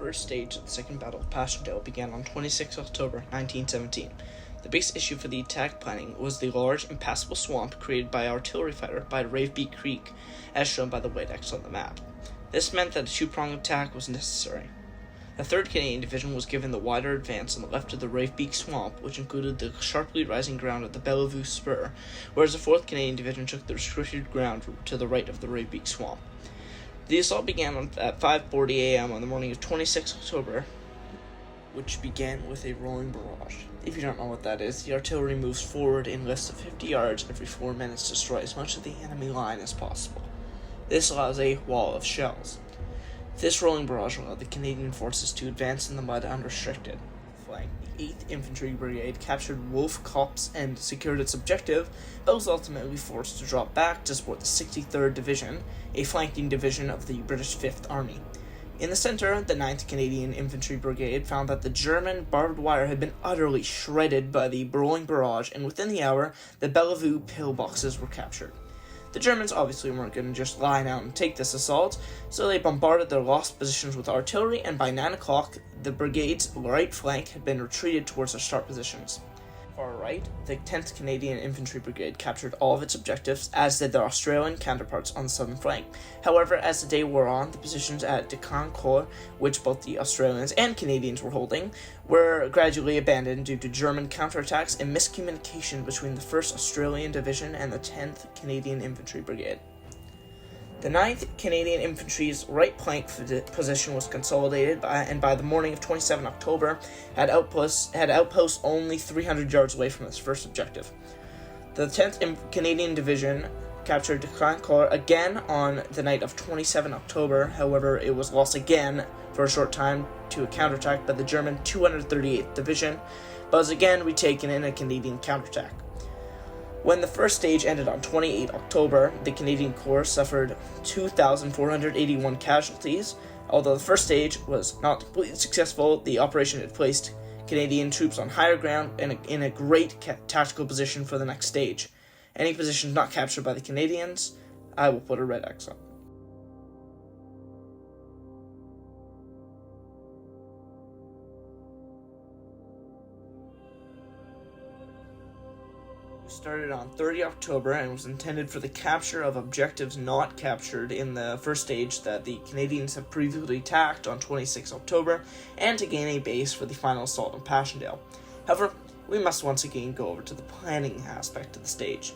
first stage of the Second Battle of Passchendaele began on 26 October 1917. The base issue for the attack planning was the large, impassable swamp created by artillery fire by Ravebeek Creek, as shown by the white X on the map. This meant that a two-pronged attack was necessary. The 3rd Canadian Division was given the wider advance on the left of the Ravebeek Swamp, which included the sharply rising ground of the Bellevue Spur, whereas the 4th Canadian Division took the restricted ground to the right of the Ravebeek Swamp. The assault began at 5:40 a.m. on the morning of 26 October, which began with a rolling barrage. If you don't know what that is, the artillery moves forward in less than 50 yards every 4 minutes to destroy as much of the enemy line as possible. This allows a wall of shells. This rolling barrage allowed the Canadian forces to advance in the mud unrestricted. Flank. The 8th Infantry Brigade captured Wolf Copse and secured its objective, but was ultimately forced to drop back to support the 63rd Division, a flanking division of the British 5th Army. In the center, the 9th Canadian Infantry Brigade found that the German barbed wire had been utterly shredded by the rolling barrage, and within the hour, the Bellevue pillboxes were captured. The Germans obviously weren't going to just lie down and take this assault, so they bombarded their lost positions with artillery, and by 9 o'clock, the brigade's right flank had been retreated towards their start positions. Far right, the 10th Canadian Infantry Brigade captured all of its objectives, as did their Australian counterparts on the southern flank. However, as the day wore on, the positions at Decancourt, which both the Australians and Canadians were holding, were gradually abandoned due to German counterattacks and miscommunication between the 1st Australian Division and the 10th Canadian Infantry Brigade. The 9th Canadian Infantry's right flank position was consolidated, and by the morning of 27 October, had outposts only 300 yards away from its first objective. The 10th Canadian Division captured Decancourt again on the night of 27 October, however, it was lost again for a short time to a counterattack by the German 238th Division, but was again retaken in a Canadian counterattack. When the first stage ended on 28 October, the Canadian Corps suffered 2,481 casualties. Although the first stage was not completely successful, the operation had placed Canadian troops on higher ground and in a great tactical position for the next stage. Any positions not captured by the Canadians, I will put a red X on. Started on 30 October and was intended for the capture of objectives not captured in the first stage that the Canadians had previously attacked on 26 October, and to gain a base for the final assault on Passchendaele. However, we must once again go over to the planning aspect of the stage.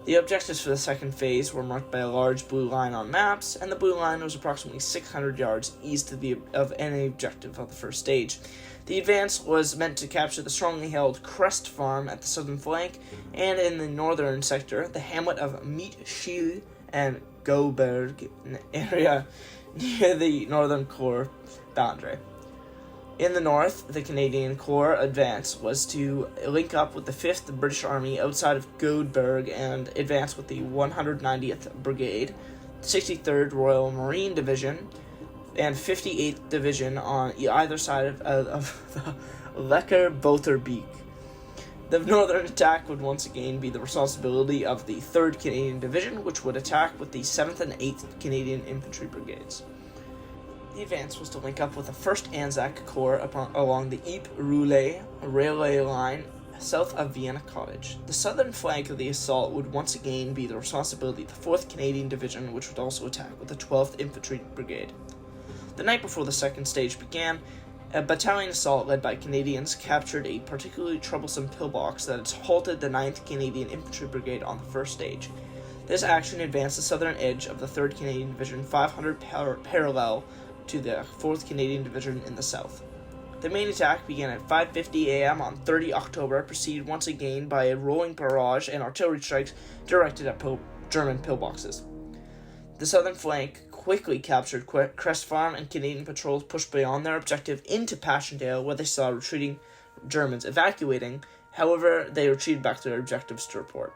The objectives for the second phase were marked by a large blue line on maps, and the blue line was approximately 600 yards east of any objective of the first stage. The advance was meant to capture the strongly held Crest Farm at the southern flank, and in the northern sector, the hamlet of Meetschiel and Goberg area near the Northern Corps boundary. In the north, the Canadian Corps advance was to link up with the 5th British Army outside of Goldberg and advance with the 190th Brigade, 63rd Royal Marine Division, and 58th Division on either side of the Lecker-Boterbeek. The northern attack would once again be the responsibility of the 3rd Canadian Division, which would attack with the 7th and 8th Canadian Infantry Brigades. The advance was to link up with the 1st Anzac Corps along the Ypres-Roulet railway line south of Vienna Cottage. The southern flank of the assault would once again be the responsibility of the 4th Canadian Division, which would also attack with the 12th Infantry Brigade. The night before the second stage began, a battalion assault led by Canadians captured a particularly troublesome pillbox that had halted the 9th Canadian Infantry Brigade on the first stage. This action advanced the southern edge of the 3rd Canadian Division 500 parallel to the 4th Canadian Division in the south. The main attack began at 5:50 a.m. on 30 October, preceded once again by a rolling barrage and artillery strikes directed at German pillboxes. The southern flank quickly captured Crest Farm, and Canadian patrols pushed beyond their objective into Passchendaele, where they saw retreating Germans evacuating. However, they retreated back to their objectives to report.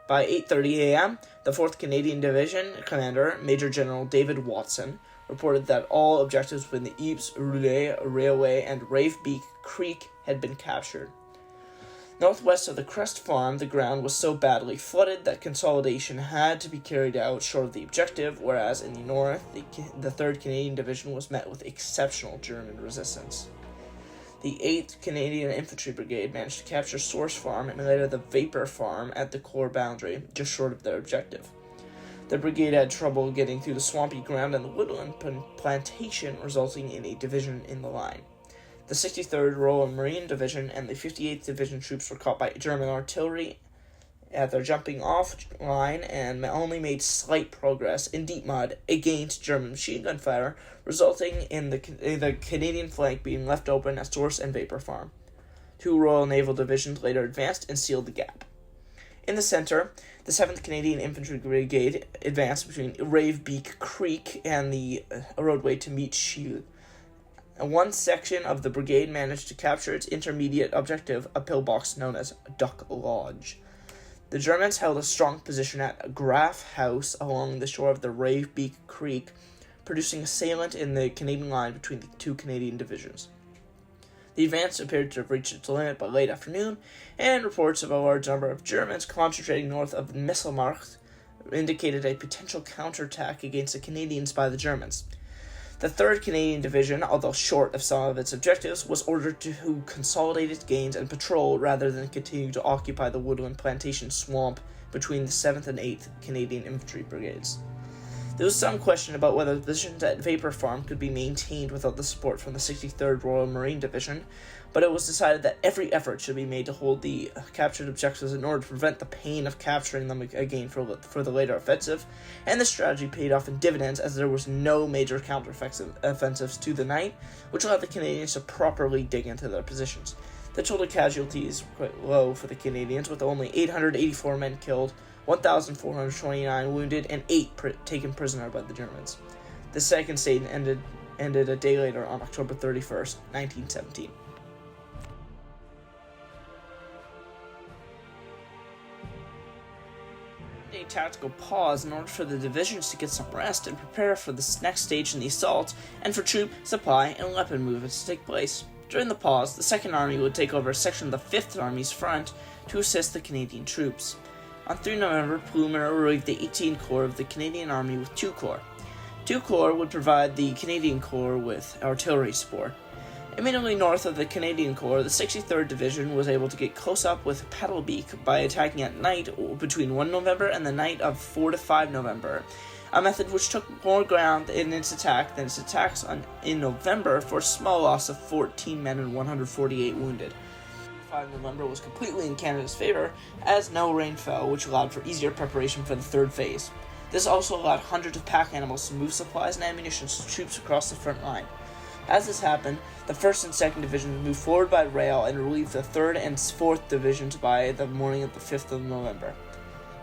By 8:30 a.m., the 4th Canadian Division commander, Major General David Watson, reported that all objectives within the Ypres-Roulet Railway and Ravebeek Creek had been captured. Northwest of the Crest Farm, the ground was so badly flooded that consolidation had to be carried out short of the objective, whereas in the north, the 3rd Canadian Division was met with exceptional German resistance. The 8th Canadian Infantry Brigade managed to capture Source Farm and later the Vapor Farm at the Corps boundary, just short of their objective. The brigade had trouble getting through the swampy ground and the woodland plantation, resulting in a division in the line. The 63rd Royal Marine Division and the 58th Division troops were caught by German artillery at their jumping-off line and only made slight progress in deep mud against German machine gun fire, resulting in the Canadian flank being left open at Source and Vapor Farm. 2 Royal Naval Divisions later advanced and sealed the gap. In the center, the 7th Canadian Infantry Brigade advanced between Ravebeak Creek and the roadway to meet Shield. One section of the brigade managed to capture its intermediate objective, a pillbox known as Duck Lodge. The Germans held a strong position at Graff House along the shore of the Ravebeak Creek, producing a salient in the Canadian line between the 2 Canadian divisions. The advance appeared to have reached its limit by late afternoon, and reports of a large number of Germans concentrating north of Messelmarkt indicated a potential counterattack against the Canadians by the Germans. The 3rd Canadian Division, although short of some of its objectives, was ordered to consolidate its gains and patrol rather than continue to occupy the woodland plantation swamp between the 7th and 8th Canadian Infantry Brigades. There was some question about whether the positions at Vapor Farm could be maintained without the support from the 63rd Royal Marine Division, but it was decided that every effort should be made to hold the captured objectives in order to prevent the pain of capturing them again for the later offensive, and the strategy paid off in dividends as there was no major counter-offensives to the night, which allowed the Canadians to properly dig into their positions. The total casualties were quite low for the Canadians, with only 884 men killed, 1,429 wounded, and 8 taken prisoner by the Germans. The second stage ended a day later on October 31st, 1917. A tactical pause in order for the divisions to get some rest and prepare for the next stage in the assault, and for troop, supply, and weapon movements to take place. During the pause, the 2nd Army would take over a section of the 5th Army's front to assist the Canadian troops. On 3 November, Plumer relieved the 18th Corps of the Canadian Army with 2 corps. 2 corps would provide the Canadian Corps with artillery support. Immediately north of the Canadian Corps, the 63rd Division was able to get close up with Paddlebeak by attacking at night between 1 November and the night of 4 to 5 November, a method which took more ground in its attack than its attacks in November for a small loss of 14 men and 148 wounded. 5 November was completely in Canada's favor, as no rain fell, which allowed for easier preparation for the 3rd phase. This also allowed hundreds of pack animals to move supplies and ammunition to troops across the front line. As this happened, the 1st and 2nd Divisions moved forward by rail and relieved the 3rd and 4th Divisions by the morning of the 5th of November.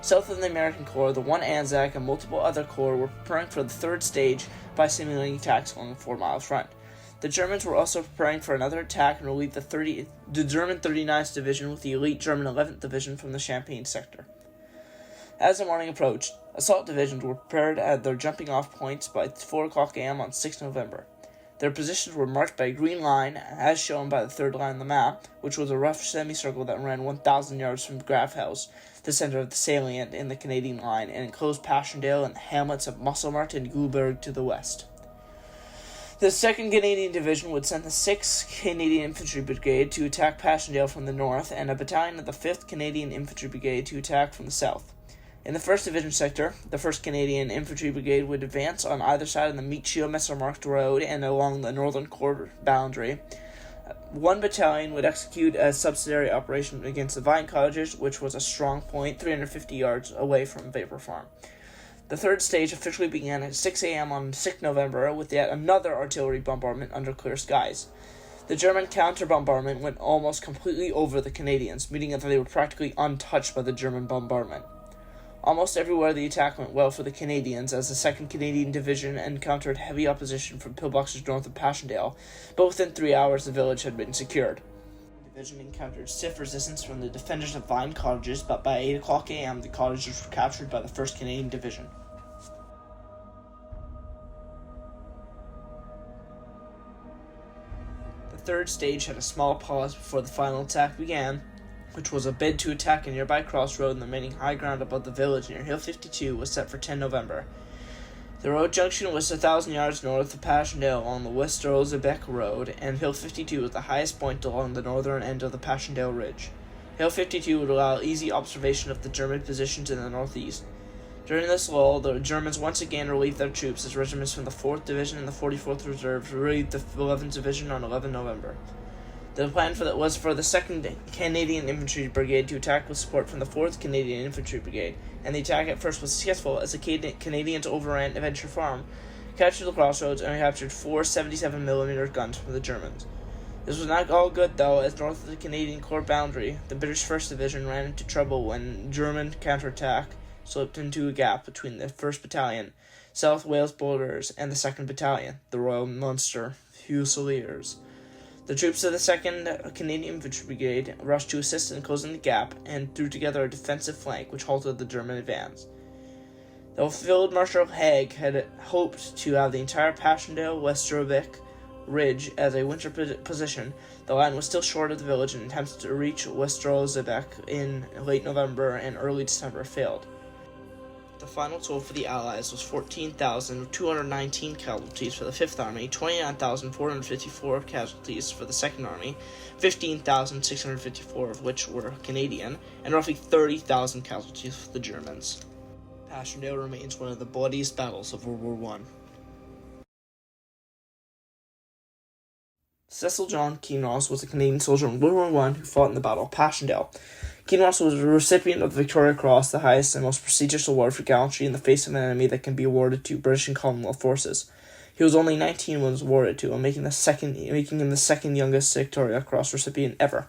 South of the American Corps, the 1 Anzac and multiple other corps were preparing for the 3rd stage by simulating attacks along the 4-mile front. The Germans were also preparing for another attack and relieved the German 39th Division with the elite German 11th Division from the Champagne sector. As the morning approached, assault divisions were prepared at their jumping-off points by 4 o'clock a.m. on 6 November. Their positions were marked by a green line, as shown by the 3rd line on the map, which was a rough semicircle that ran 1,000 yards from Graff House, the center of the salient in the Canadian line, and enclosed Passchendaele and the hamlets of Musselmarkt and Guilberg to the west. The 2nd Canadian Division would send the 6th Canadian Infantry Brigade to attack Passchendaele from the north, and a battalion of the 5th Canadian Infantry Brigade to attack from the south. In the 1st Division sector, the 1st Canadian Infantry Brigade would advance on either side of the Meetschio-Messermarkt Road and along the northern Corps boundary. 1 battalion would execute a subsidiary operation against the Vine Cottages, which was a strong point 350 yards away from Vapor Farm. The 3rd stage officially began at 6 a.m. on 6 November with yet another artillery bombardment under clear skies. The German counter-bombardment went almost completely over the Canadians, meaning that they were practically untouched by the German bombardment. Almost everywhere the attack went well for the Canadians, as the 2nd Canadian Division encountered heavy opposition from pillboxes north of Passchendaele, but within 3 hours the village had been secured. The division encountered stiff resistance from the defenders of Vine Cottages, but by 8 o'clock a.m. the cottages were captured by the 1st Canadian Division. The 3rd stage had a small pause before the final attack began, which was a bid to attack a nearby crossroad and the remaining high ground above the village near Hill 52, was set for 10 November. The road junction was 1,000 yards north of Passchendaele along the Westerozebek Road, and Hill 52 was the highest point along the northern end of the Passchendaele Ridge. Hill 52 would allow easy observation of the German positions in the northeast. During this lull, the Germans once again relieved their troops as regiments from the 4th Division and the 44th Reserve relieved the 11th Division on 11 November. The plan was for the 2nd Canadian Infantry Brigade to attack with support from the 4th Canadian Infantry Brigade, and the attack at first was successful as the Canadians overran Adventure Farm, captured the crossroads, and captured 4 77mm guns from the Germans. This was not all good, though, as north of the Canadian Corps boundary, the British 1st Division ran into trouble when German counterattack slipped into a gap between the 1st Battalion, South Wales Borderers, and the 2nd Battalion, the Royal Munster Fusiliers. The troops of the 2nd Canadian Infantry Brigade rushed to assist in closing the gap and threw together a defensive flank which halted the German advance. Though Field Marshal Haig had hoped to have the entire Passchendaele-Westerozebek Ridge as a winter position, the line was still short of the village, and attempts to reach Westerozebek in late November and early December failed. The final toll for the Allies was 14,219 casualties for the 5th Army, 29,454 casualties for the 2nd Army, 15,654 of which were Canadian, and roughly 30,000 casualties for the Germans. Passchendaele remains one of the bloodiest battles of World War I. Cecil John Kinross was a Canadian soldier in World War I who fought in the Battle of Passchendaele. Kinross was a recipient of the Victoria Cross, the highest and most prestigious award for gallantry in the face of an enemy that can be awarded to British and Commonwealth forces. He was only 19 when it was awarded to him, making him the second youngest Victoria Cross recipient ever.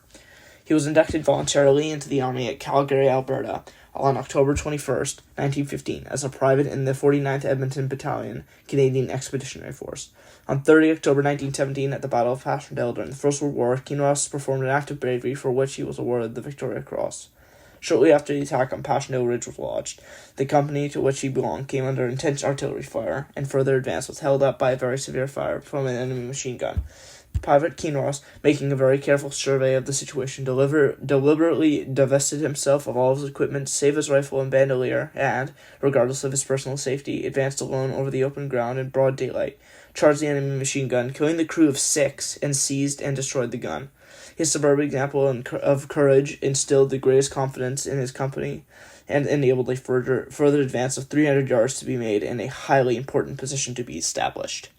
He was inducted voluntarily into the Army at Calgary, Alberta, on October 21st, 1915, as a private in the 49th Edmonton Battalion, Canadian Expeditionary Force. On 30 October 1917, at the Battle of Passchendaele during the First World War, Kinross performed an act of bravery for which he was awarded the Victoria Cross. Shortly after the attack on Passchendaele Ridge was lodged, the company to which he belonged came under intense artillery fire, and further advance was held up by a very severe fire from an enemy machine gun. Private Kinross, making a very careful survey of the situation, deliberately divested himself of all his equipment save his rifle and bandolier, and, regardless of his personal safety, advanced alone over the open ground in broad daylight, charged the enemy machine gun, killing the crew of 6, and seized and destroyed the gun. His superb example of courage instilled the greatest confidence in his company, and enabled a further advance of 300 yards to be made and a highly important position to be established.